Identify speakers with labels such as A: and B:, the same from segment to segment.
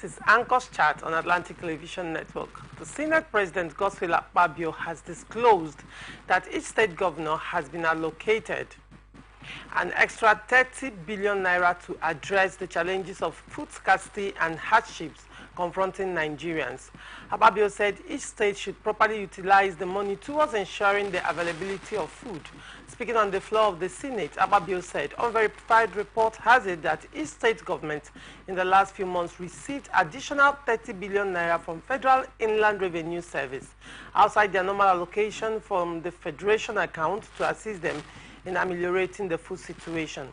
A: This is Anchor's Chat on Atlantic Television Network. The Senate President Godswill Akpabio has disclosed that each state governor has been allocated an extra 30 billion naira to address the challenges of food scarcity and hardships confronting Nigerians. Akpabio said each state should properly utilize the money towards ensuring the availability of food. Speaking on the floor of the Senate, Akpabio said unverified report has it that each state government in the last few months received additional 30 billion naira from Federal Inland Revenue Service outside their normal allocation from the Federation account to assist them in ameliorating the food situation.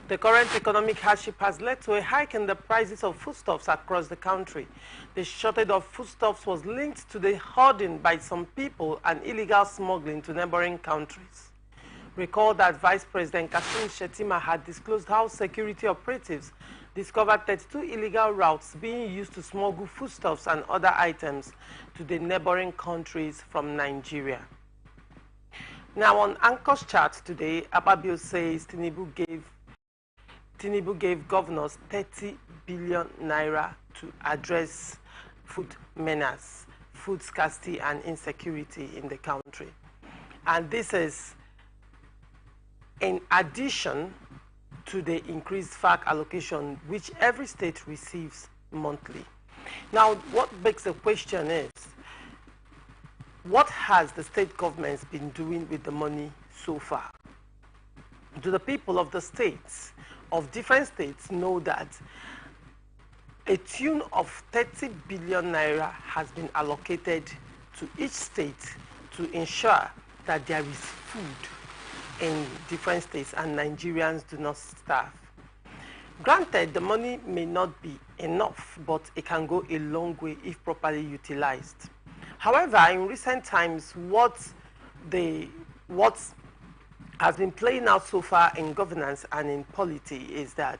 A: The current economic hardship has led to a hike in the prices of foodstuffs across the country. The shortage of foodstuffs was linked to the hoarding by some people and illegal smuggling to neighboring countries. Recall that Vice President Kashim Shettima had disclosed how security operatives discovered 32 illegal routes being used to smuggle foodstuffs and other items to the neighboring countries from Nigeria. Now on Anchor's Chat today, Akpabio says Tinubu gave governors 30 billion naira to address food menace, food scarcity and insecurity in the country. And this is in addition to the increased FAC allocation which every state receives monthly. Now what begs the question is, what has the state governments been doing with the money so far? Do the people of the states, of different states, know that a tune of 30 billion naira has been allocated to each state to ensure that there is food in different states and Nigerians do not starve? Granted, the money may not be enough, but it can go a long way if properly utilized. However, in recent times, what has been playing out so far in governance and in polity is that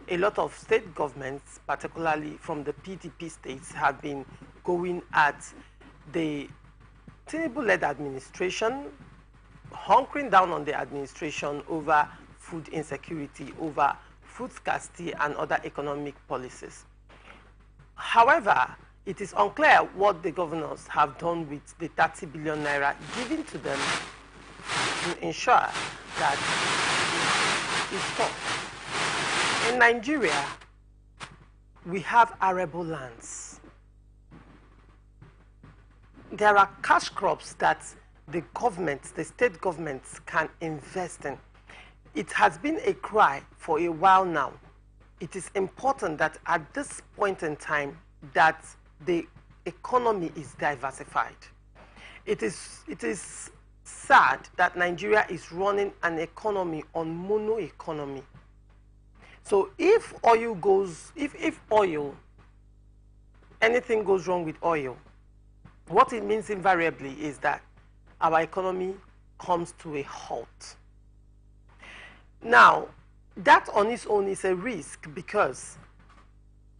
A: a lot of state governments, particularly from the PDP states, have been going at the Tinubu-led administration, hunkering down on the administration over food insecurity, over food scarcity and other economic policies. However, it is unclear what the governors have done with the 30 billion naira given to them to ensure that it stops. In Nigeria, we have arable lands. There are cash crops that the governments, the state governments can invest in. It has been a cry for a while now. It is important that at this point in time that the economy is diversified. It is sad that Nigeria is running an economy on mono economy. So if oil goes, if oil, anything goes wrong with oil, what it means invariably is that our economy comes to a halt. Now, that on its own is a risk because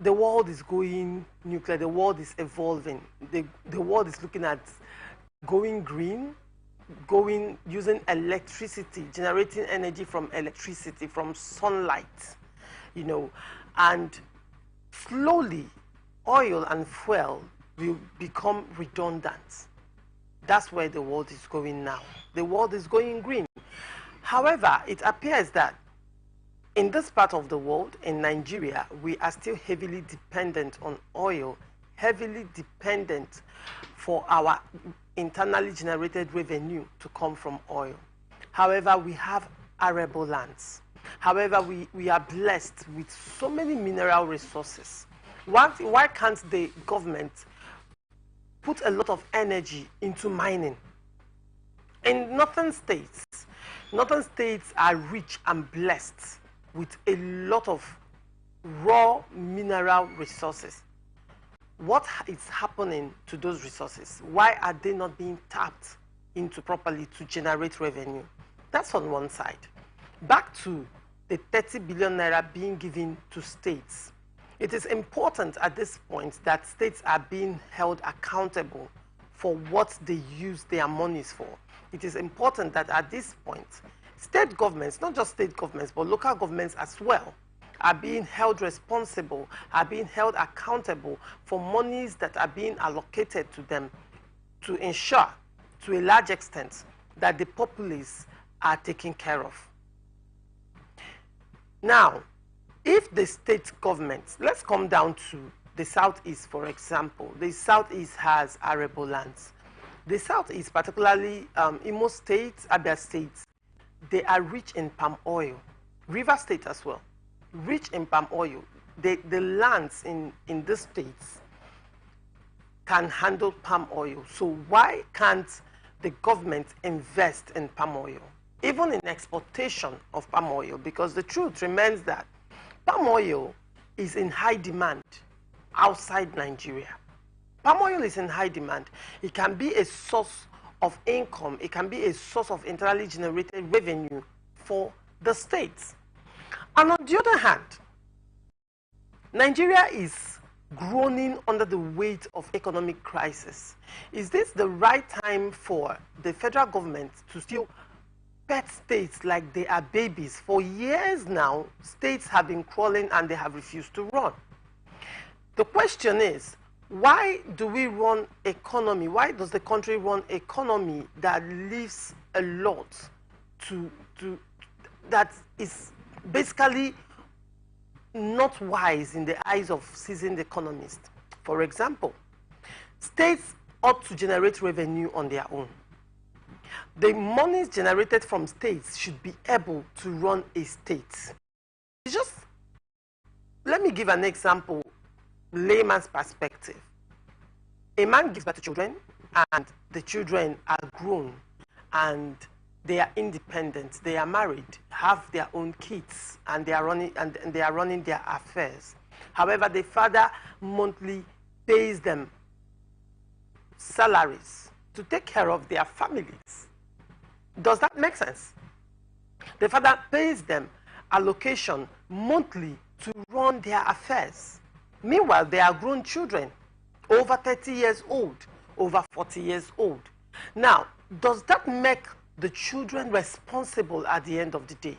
A: the world is going nuclear, the world is evolving, the world is looking at going green, using electricity, generating energy from electricity, from sunlight, you know, and slowly oil and fuel will become redundant. That's where the world is going now. The world is going green. However, it appears that in this part of the world, in Nigeria, we are still heavily dependent on oil, heavily dependent for our internally generated revenue to come from oil. However, we have arable lands. However, we are blessed with so many mineral resources. Why can't the government put a lot of energy into mining? In northern states are rich and blessed with a lot of raw mineral resources. What is happening to those resources? Why are they not being tapped into properly to generate revenue? That's on one side. Back to the 30 billion naira being given to states. It is important at this point that states are being held accountable for what they use their monies for. It is important that at this point, state governments, not just state governments, but local governments as well, are being held responsible, are being held accountable for monies that are being allocated to them to ensure, to a large extent, that the populace are taken care of. Now, if the state government, let's come down to the Southeast, for example. The Southeast has arable lands. The Southeast, particularly Imo State, Abia State, they are rich in palm oil. River State as well, rich in palm oil. The lands in the states can handle palm oil. So why can't the government invest in palm oil, even in exportation of palm oil? Because the truth remains that palm oil is in high demand outside Nigeria. Palm oil is in high demand. It can be a source of income. It can be a source of internally generated revenue for the states. And on the other hand, Nigeria is groaning under the weight of economic crisis. Is this the right time for the federal government to still pet states like they are babies? For years now, states have been crawling and they have refused to run. The question is, why do we run economy? Why does the country run economy that leaves a lot that is basically not wise in the eyes of seasoned economists? For example, states ought to generate revenue on their own. The monies generated from states should be able to run a state. Just let me give an example, layman's perspective. A man gives birth to children, and the children are grown and they are independent, they are married, have their own kids, and they are running their affairs. However, the father monthly pays them salaries to take care of their families. Does that make sense? The father pays them allocation monthly to run their affairs. Meanwhile, they are grown children, over 30 years old, over 40 years old. Now, does that make the children responsible at the end of the day?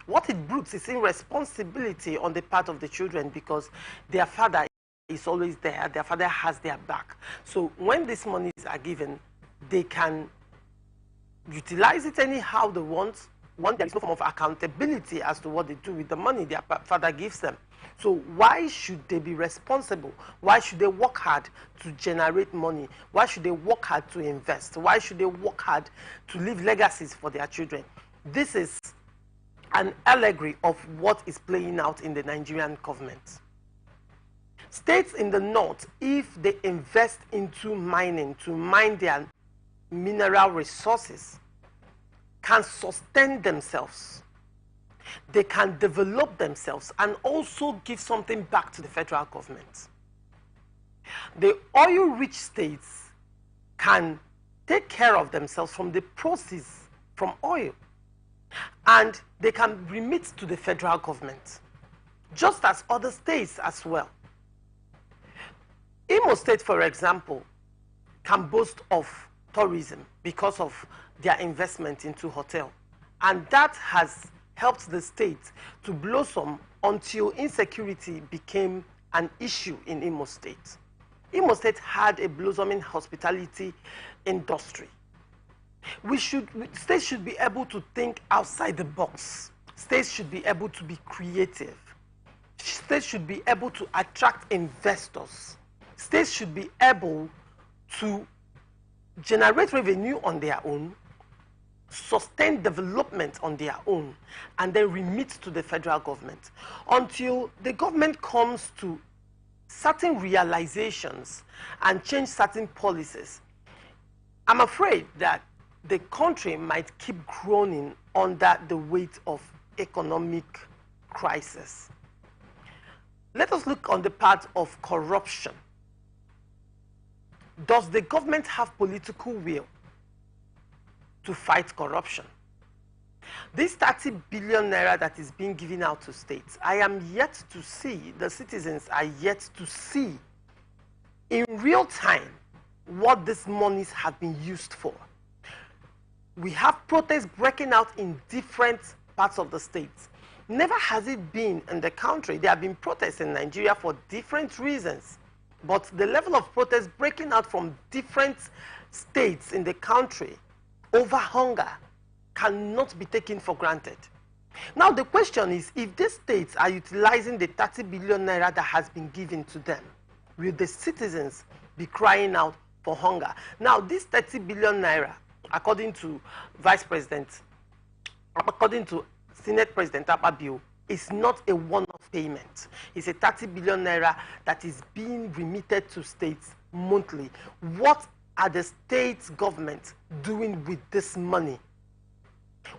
A: What it brings is irresponsibility on the part of the children, because their father is always there, their father has their back. So when these monies are given, they can utilize it anyhow they want. One, there is no form of accountability as to what they do with the money their father gives them. So why should they be responsible? Why should they work hard to generate money? Why should they work hard to invest? Why should they work hard to leave legacies for their children? This is an allegory of what is playing out in the Nigerian government. States in the north, if they invest into mining, to mine their mineral resources, can sustain themselves. They can develop themselves and also give something back to the federal government. The oil-rich states can take care of themselves from the proceeds from oil, and they can remit to the federal government, just as other states as well. Imo State, for example, can boast of tourism because of their investment into hotel, and that has helped the state to blossom until insecurity became an issue in Imo State. Imo State had a blossoming hospitality industry. States should be able to think outside the box. States should be able to be creative. States should be able to attract investors. States should be able to generate revenue on their own, sustain development on their own, and then remit to the federal government until the government comes to certain realizations and change certain policies. I'm afraid that the country might keep groaning under the weight of economic crisis. Let us look on the part of corruption. Does the government have political will to fight corruption? This 30 billion naira that is being given out to states, I am yet to see, the citizens are yet to see in real time what these monies have been used for. We have protests breaking out in different parts of the states. Never has it been in the country. There have been protests in Nigeria for different reasons, but the level of protest breaking out from different states in the country over hunger cannot be taken for granted. Now the question is, if these states are utilizing the 30 billion naira that has been given to them, will the citizens be crying out for hunger? Now this 30 billion naira, according to Senate President Akpabio, is not a one-off payment. It's a 30 billion naira that is being remitted to states monthly. What are the state governments doing with this money?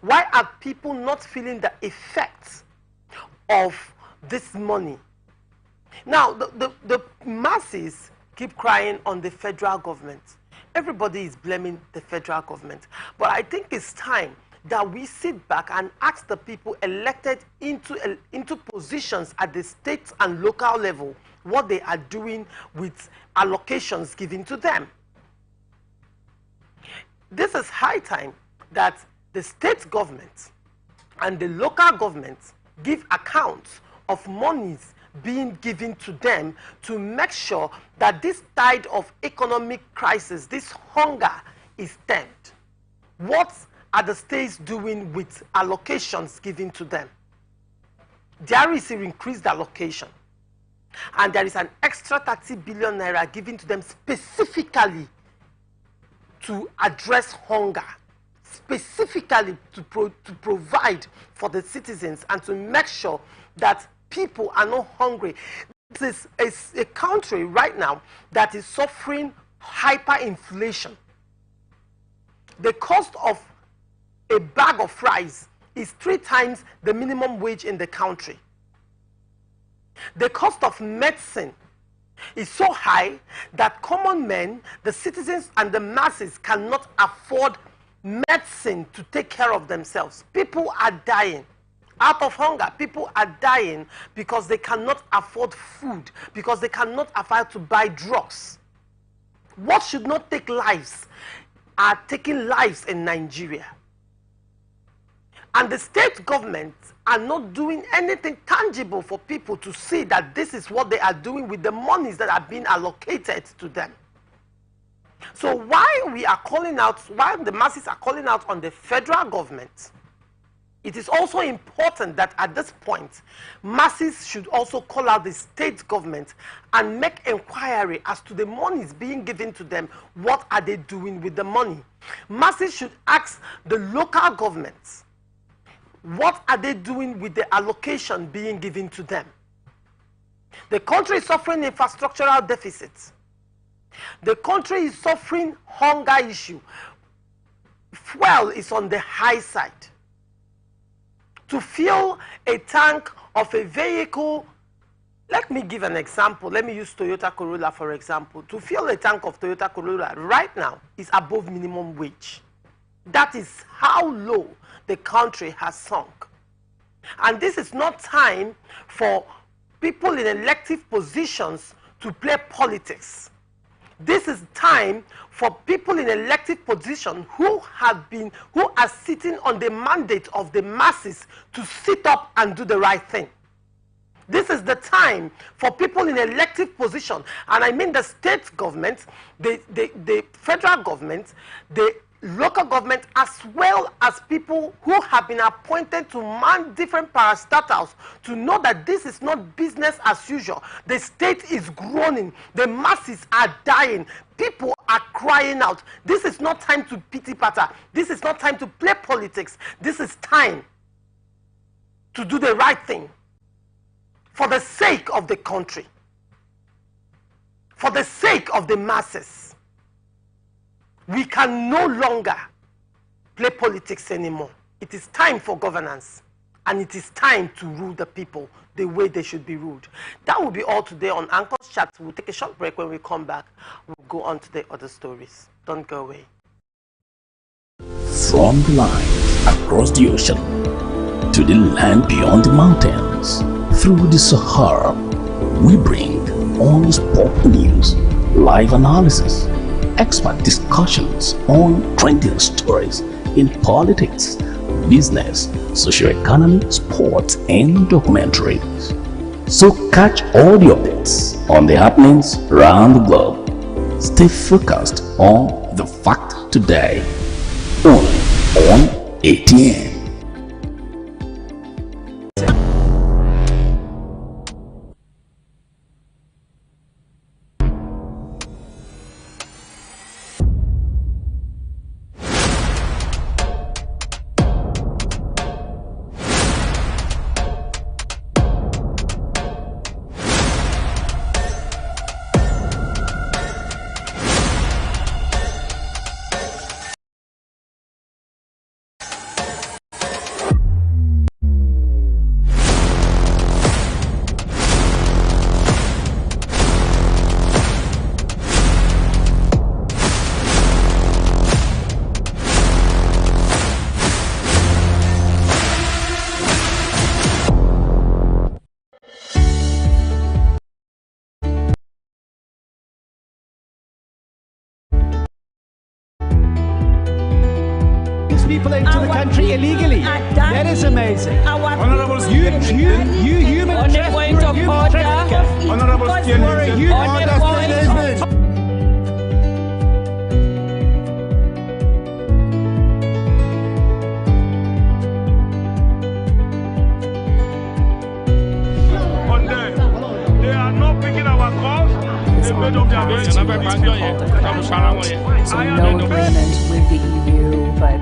A: Why are people not feeling the effects of this money? Now, the masses keep crying on the federal government. Everybody is blaming the federal government. But I think it's time that we sit back and ask the people elected into positions at the state and local level what they are doing with allocations given to them. This is high time that the state government and the local governments give accounts of monies being given to them to make sure that this tide of economic crisis, this hunger, is stemmed. What are the states doing with allocations given to them? There is an increased allocation, and there is an extra 30 billion naira given to them specifically to address hunger, specifically to provide for the citizens and to make sure that people are not hungry. This is a country right now that is suffering hyperinflation. The cost of a bag of rice is 3 times the minimum wage in the country. The cost of medicine is so high that common men, the citizens and the masses cannot afford medicine to take care of themselves. People are dying out of hunger. People are dying because they cannot afford food, because they cannot afford to buy drugs. What should not take lives are taking lives in Nigeria. And the state governments are not doing anything tangible for people to see that this is what they are doing with the monies that are being allocated to them. So while we are calling out, while the masses are calling out on the federal government, it is also important that at this point, masses should also call out the state government and make inquiry as to the monies being given to them. What are they doing with the money? Masses should ask the local governments, what are they doing with the allocation being given to them? The country is suffering infrastructural deficits. The country is suffering hunger issue. Fuel is on the high side. To fill a tank of a vehicle, let me give an example. Let me use Toyota Corolla for example. To fill a tank of Toyota Corolla right now is above minimum wage. That is how low the country has sunk. And this is not time for people in elective positions to play politics. This is time for people in elective position who are sitting on the mandate of the masses to sit up and do the right thing. This is the time for people in elective position, and I mean the state government, the federal government, the local government, as well as people who have been appointed to man different parastatals, to know that this is not business as usual. The state is groaning, the masses are dying, people are crying out. This is not time to pity patter. This is not time to play politics. This is time to do the right thing for the sake of the country, for the sake of the masses. We can no longer play politics anymore. It is time for governance, and it is time to rule the people the way they should be ruled. That will be all today on Anchor's Chat. We'll take a short break. When we come back, we'll go on to the other stories. Don't go away.
B: From the line across the ocean to the land beyond the mountains, through the Sahara, we bring all sport news, live analysis, expert discussions on trending stories in politics, business, socio-economy, sports, and documentaries. So catch all the updates on the happenings around the globe. Stay focused on the fact today, only on ATN.
C: People into the country illegally. That is amazing.
D: Honorable
C: You human trafficker.
D: Honorable they are not picking our calls. They made up their minds.
E: So no agreement with the EU, but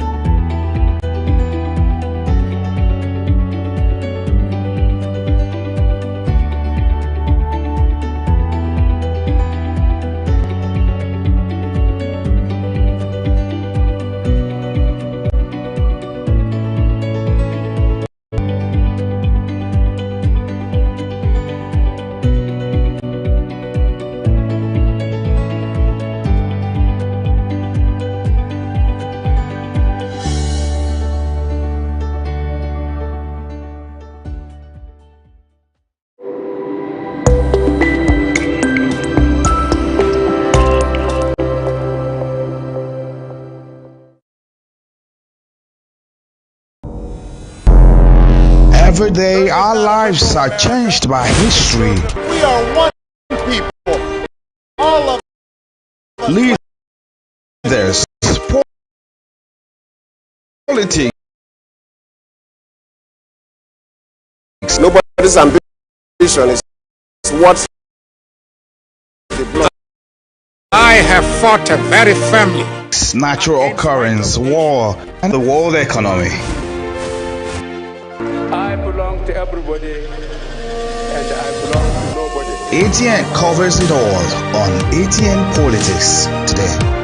F: Every day our lives are changed by history.
G: We are one people. All of
F: Leaders, politics.
G: nobody's ambition is what the blood.
H: I have fought very firmly.
F: Natural occurrence, war, and the world economy.
H: I belong to everybody and I belong to nobody.
F: ATN covers it all on ATN Politics today.